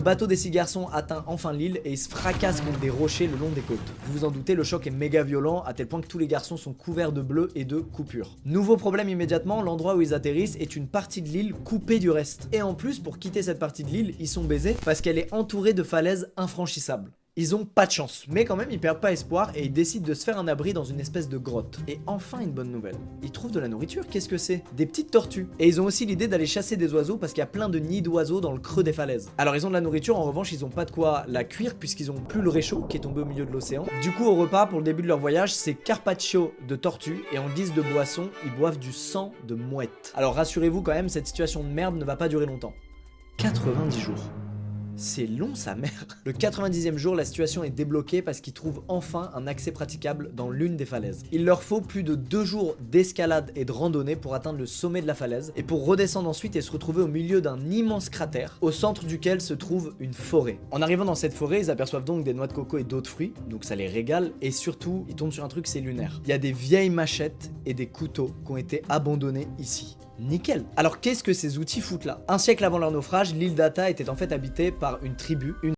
Le bateau des 6 garçons atteint enfin l'île et ils se fracassent contre des rochers le long des côtes. Vous vous en doutez, le choc est méga violent à tel point que tous les garçons sont couverts de bleu et de coupures. Nouveau problème immédiatement, l'endroit où ils atterrissent est une partie de l'île coupée du reste. Et en plus, pour quitter cette partie de l'île, ils sont baisés parce qu'elle est entourée de falaises infranchissables. Ils ont pas de chance, mais quand même ils perdent pas espoir et ils décident de se faire un abri dans une espèce de grotte. Et enfin une bonne nouvelle, ils trouvent de la nourriture, qu'est-ce que c'est? Des petites tortues. Et ils ont aussi l'idée d'aller chasser des oiseaux parce qu'il y a plein de nids d'oiseaux dans le creux des falaises. Alors ils ont de la nourriture, en revanche ils ont pas de quoi la cuire puisqu'ils ont plus le réchaud qui est tombé au milieu de l'océan. Du coup au repas pour le début de leur voyage, c'est carpaccio de tortue et en guise de boisson, ils boivent du sang de mouette. Alors rassurez-vous quand même, cette situation de merde ne va pas durer longtemps. 90 jours. C'est long sa mère. Le 90e jour, la situation est débloquée parce qu'ils trouvent enfin un accès praticable dans l'une des falaises. Il leur faut plus de 2 jours d'escalade et de randonnée pour atteindre le sommet de la falaise et pour redescendre ensuite et se retrouver au milieu d'un immense cratère au centre duquel se trouve une forêt. En arrivant dans cette forêt, ils aperçoivent donc des noix de coco et d'autres fruits, donc ça les régale et surtout, ils tombent sur un truc, c'est lunaire. Il y a des vieilles machettes et des couteaux qui ont été abandonnés ici. Nickel. Alors qu'est-ce que ces outils foutent là? Un siècle avant leur naufrage, l'île d'Ata était en fait habitée par une tribu, une